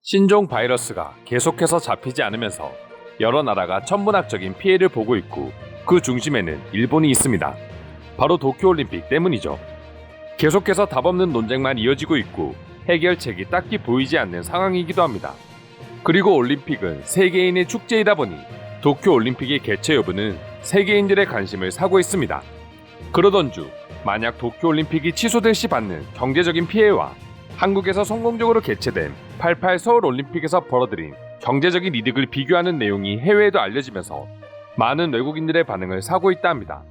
신종 바이러스가 계속해서 잡히지 않으면서 여러 나라가 천문학적인 피해를 보고 있고 그 중심에는 일본이 있습니다. 바로 도쿄올림픽 때문이죠. 계속해서 답없는 논쟁만 이어지고 있고 해결책이 딱히 보이지 않는 상황이기도 합니다. 그리고 올림픽은 세계인의 축제이다 보니 도쿄올림픽의 개최 여부는 세계인들의 관심을 사고 있습니다. 그러던 중 만약 도쿄올림픽이 취소될 시 받는 경제적인 피해와 한국에서 성공적으로 개최된 88 서울올림픽에서 벌어들인 경제적인 이득을 비교하는 내용이 해외에도 알려지면서 많은 외국인들의 반응을 사고 있다 합니다.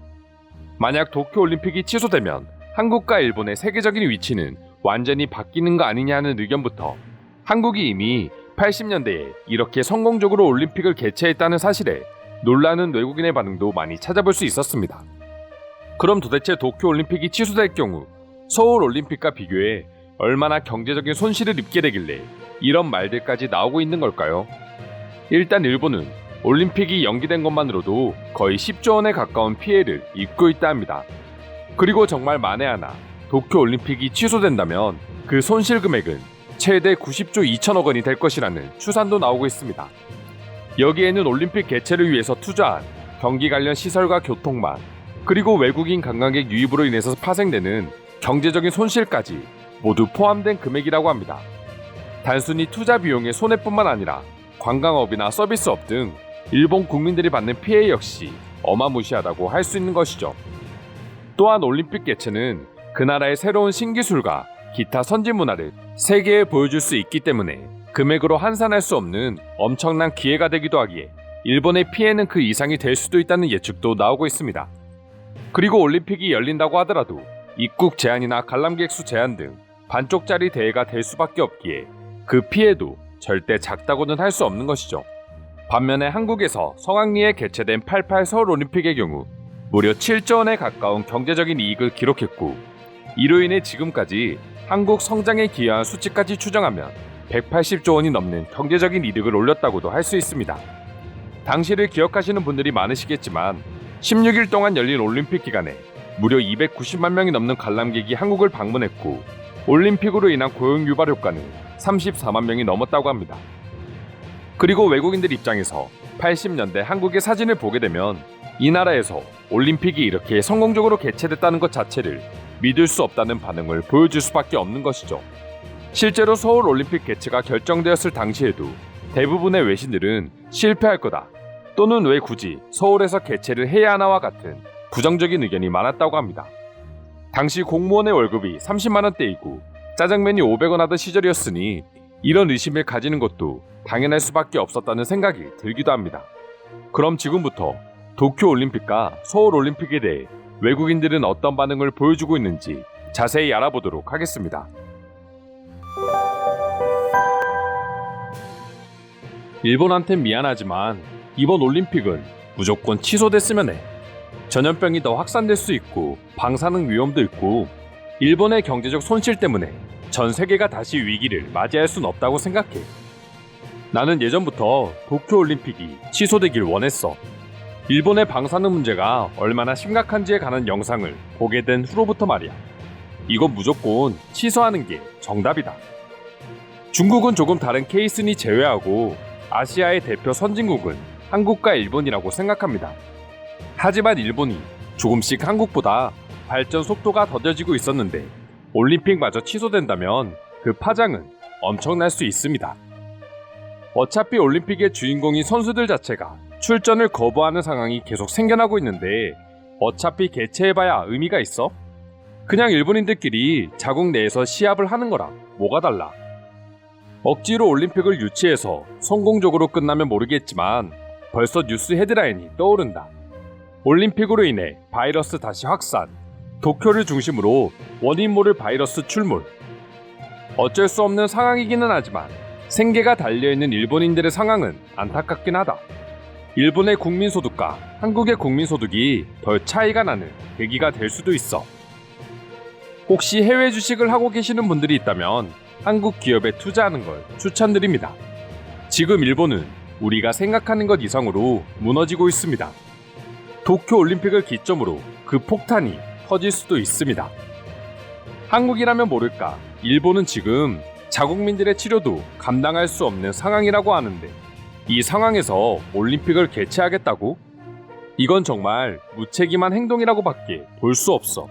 만약 도쿄올림픽이 취소되면 한국과 일본의 세계적인 위치는 완전히 바뀌는 거 아니냐는 의견부터 한국이 이미 80년대에 이렇게 성공적으로 올림픽을 개최했다는 사실에 놀라는 외국인의 반응도 많이 찾아볼 수 있었습니다. 그럼 도대체 도쿄올림픽이 취소될 경우 서울올림픽과 비교해 얼마나 경제적인 손실을 입게 되길래 이런 말들까지 나오고 있는 걸까요? 일단 일본은 올림픽이 연기된 것만으로도 거의 10조 원에 가까운 피해를 입고 있다 합니다. 그리고 정말 만에 하나 도쿄올림픽이 취소된다면 그 손실 금액은 최대 90조 2천억 원이 될 것이라는 추산도 나오고 있습니다. 여기에는 올림픽 개최를 위해서 투자한 경기 관련 시설과 교통망, 그리고 외국인 관광객 유입으로 인해서 파생되는 경제적인 손실까지 모두 포함된 금액이라고 합니다. 단순히 투자 비용의 손해뿐만 아니라 관광업이나 서비스업 등 일본 국민들이 받는 피해 역시 어마무시하다고 할 수 있는 것이죠. 또한 올림픽 개최는 그 나라의 새로운 신기술과 기타 선진 문화를 세계에 보여줄 수 있기 때문에 금액으로 환산할 수 없는 엄청난 기회가 되기도 하기에 일본의 피해는 그 이상이 될 수도 있다는 예측도 나오고 있습니다. 그리고 올림픽이 열린다고 하더라도 입국 제한이나 관람객 수 제한 등 반쪽짜리 대회가 될 수밖에 없기에 그 피해도 절대 작다고는 할 수 없는 것이죠. 반면에 한국에서 성황리에 개최된 88 서울올림픽의 경우 무려 7조 원에 가까운 경제적인 이익을 기록했고 이로 인해 지금까지 한국 성장에 기여한 수치까지 추정하면 180조 원이 넘는 경제적인 이득을 올렸다고도 할 수 있습니다. 당시를 기억하시는 분들이 많으시겠지만 16일 동안 열린 올림픽 기간에 무려 290만 명이 넘는 관람객이 한국을 방문했고 올림픽으로 인한 고용 유발 효과는 34만 명이 넘었다고 합니다. 그리고 외국인들 입장에서 80년대 한국의 사진을 보게 되면 이 나라에서 올림픽이 이렇게 성공적으로 개최됐다는 것 자체를 믿을 수 없다는 반응을 보여줄 수밖에 없는 것이죠. 실제로 서울 올림픽 개최가 결정되었을 당시에도 대부분의 외신들은 실패할 거다 또는 왜 굳이 서울에서 개최를 해야 하나와 같은 부정적인 의견이 많았다고 합니다. 당시 공무원의 월급이 30만 원대이고 짜장면이 500원 하던 시절이었으니 이런 의심을 가지는 것도 당연할 수밖에 없었다는 생각이 들기도 합니다. 그럼 지금부터 도쿄올림픽과 서울올림픽에 대해 외국인들은 어떤 반응을 보여주고 있는지 자세히 알아보도록 하겠습니다. 일본한텐 미안하지만 이번 올림픽은 무조건 취소됐으면 해. 전염병이 더 확산될 수 있고 방사능 위험도 있고 일본의 경제적 손실 때문에 전 세계가 다시 위기를 맞이할 순 없다고 생각해. 나는 예전부터 도쿄올림픽이 취소되길 원했어. 일본의 방사능 문제가 얼마나 심각한지에 관한 영상을 보게 된 후로부터 말이야. 이건 무조건 취소하는 게 정답이다. 중국은 조금 다른 케이스니 제외하고 아시아의 대표 선진국은 한국과 일본이라고 생각합니다. 하지만 일본이 조금씩 한국보다 발전 속도가 더뎌지고 있었는데 올림픽마저 취소된다면 그 파장은 엄청날 수 있습니다. 어차피 올림픽의 주인공인 선수들 자체가 출전을 거부하는 상황이 계속 생겨나고 있는데 어차피 개최해봐야 의미가 있어? 그냥 일본인들끼리 자국 내에서 시합을 하는 거랑 뭐가 달라? 억지로 올림픽을 유치해서 성공적으로 끝나면 모르겠지만 벌써 뉴스 헤드라인이 떠오른다. 올림픽으로 인해 바이러스 다시 확산, 도쿄를 중심으로 원인 모를 바이러스 출몰. 어쩔 수 없는 상황이기는 하지만 생계가 달려있는 일본인들의 상황은 안타깝긴 하다. 일본의 국민소득과 한국의 국민소득이 덜 차이가 나는 계기가 될 수도 있어. 혹시 해외 주식을 하고 계시는 분들이 있다면 한국 기업에 투자하는 걸 추천드립니다. 지금 일본은 우리가 생각하는 것 이상으로 무너지고 있습니다. 도쿄올림픽을 기점으로 그 폭탄이 터질 수도 있습니다. 한국이라면 모를까 일본은 지금 자국민들의 치료도 감당할 수 없는 상황이라고 하는데 이 상황에서 올림픽을 개최하겠다고? 이건 정말 무책임한 행동이라고밖에 볼 수 없어.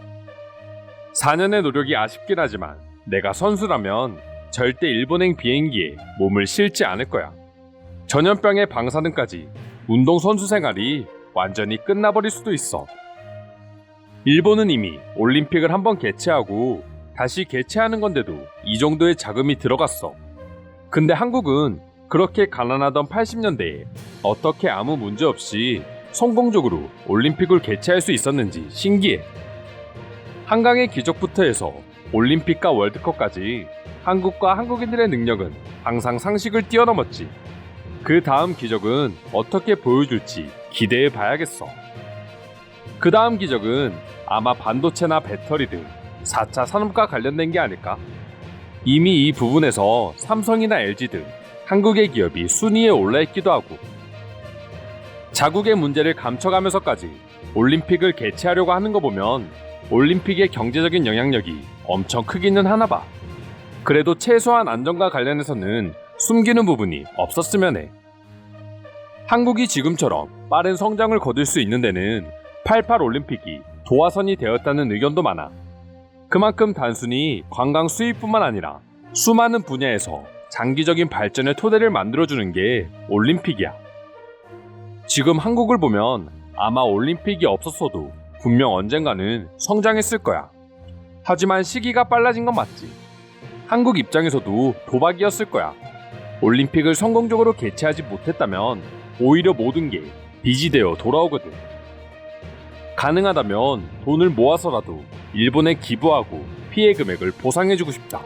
4년의 노력이 아쉽긴 하지만 내가 선수라면 절대 일본행 비행기에 몸을 실지 않을 거야. 전염병의 방사능까지 운동선수 생활이 완전히 끝나버릴 수도 있어. 일본은 이미 올림픽을 한번 개최하고 다시 개최하는 건데도 이 정도의 자금이 들어갔어. 근데 한국은 그렇게 가난하던 80년대에 어떻게 아무 문제 없이 성공적으로 올림픽을 개최할 수 있었는지 신기해. 한강의 기적부터 해서 올림픽과 월드컵까지 한국과 한국인들의 능력은 항상 상식을 뛰어넘었지. 그 다음 기적은 어떻게 보여줄지 기대해 봐야겠어. 그 다음 기적은 아마 반도체나 배터리 등 4차 산업과 관련된 게 아닐까? 이미 이 부분에서 삼성이나 LG 등 한국의 기업이 순위에 올라 있기도 하고, 자국의 문제를 감춰가면서까지 올림픽을 개최하려고 하는 거 보면 올림픽의 경제적인 영향력이 엄청 크기는 하나 봐. 그래도 최소한 안전과 관련해서는 숨기는 부분이 없었으면 해. 한국이 지금처럼 빠른 성장을 거둘 수 있는 데는 88 올림픽이 도화선이 되었다는 의견도 많아. 그만큼 단순히 관광 수입뿐만 아니라 수많은 분야에서 장기적인 발전의 토대를 만들어주는 게 올림픽이야. 지금 한국을 보면 아마 올림픽이 없었어도 분명 언젠가는 성장했을 거야. 하지만 시기가 빨라진 건 맞지. 한국 입장에서도 도박이었을 거야. 올림픽을 성공적으로 개최하지 못했다면 오히려 모든 게 빚이 되어 돌아오거든. 가능하다면 돈을 모아서라도 일본에 기부하고 피해 금액을 보상해주고 싶다.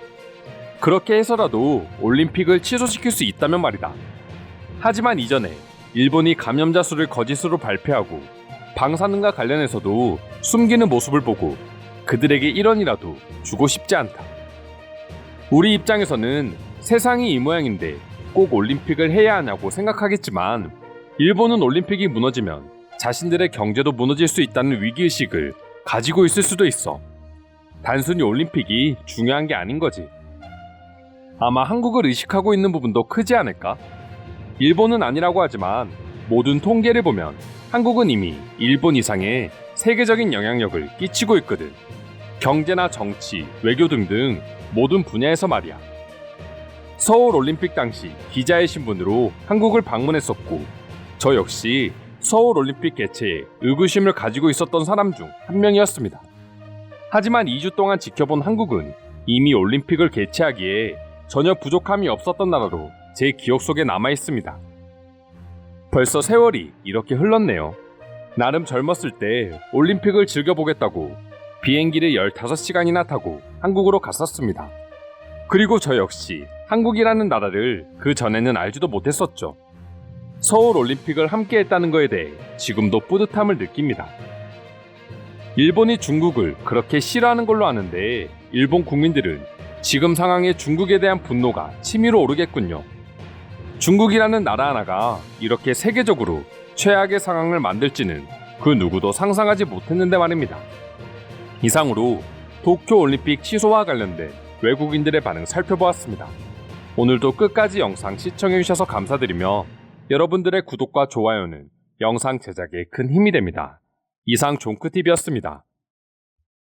그렇게 해서라도 올림픽을 취소시킬 수 있다면 말이다. 하지만 이전에 일본이 감염자 수를 거짓으로 발표하고 방사능과 관련해서도 숨기는 모습을 보고 그들에게 1원이라도 주고 싶지 않다. 우리 입장에서는 세상이 이 모양인데 꼭 올림픽을 해야 하냐고 생각하겠지만, 일본은 올림픽이 무너지면 자신들의 경제도 무너질 수 있다는 위기의식을 가지고 있을 수도 있어. 단순히 올림픽이 중요한 게 아닌 거지. 아마 한국을 의식하고 있는 부분도 크지 않을까? 일본은 아니라고 하지만 모든 통계를 보면 한국은 이미 일본 이상의 세계적인 영향력을 끼치고 있거든. 경제나 정치, 외교 등등 모든 분야에서 말이야. 서울 올림픽 당시 기자의 신분으로 한국을 방문했었고, 저 역시 서울 올림픽 개최에 의구심을 가지고 있었던 사람 중 한 명이었습니다. 하지만 2주 동안 지켜본 한국은 이미 올림픽을 개최하기에 전혀 부족함이 없었던 나라로 제 기억 속에 남아 있습니다. 벌써 세월이 이렇게 흘렀네요. 나름 젊었을 때 올림픽을 즐겨보겠다고 비행기를 15시간이나 타고 한국으로 갔었습니다. 그리고 저 역시 한국이라는 나라를 그 전에는 알지도 못했었죠. 서울 올림픽을 함께 했다는 것에 대해 지금도 뿌듯함을 느낍니다. 일본이 중국을 그렇게 싫어하는 걸로 아는데 일본 국민들은 지금 상황에 중국에 대한 분노가 치밀어 오르겠군요. 중국이라는 나라 하나가 이렇게 세계적으로 최악의 상황을 만들지는 그 누구도 상상하지 못했는데 말입니다. 이상으로 도쿄올림픽 취소와 관련된 외국인들의 반응 살펴보았습니다. 오늘도 끝까지 영상 시청해주셔서 감사드리며 여러분들의 구독과 좋아요는 영상 제작에 큰 힘이 됩니다. 이상 종크TV였습니다.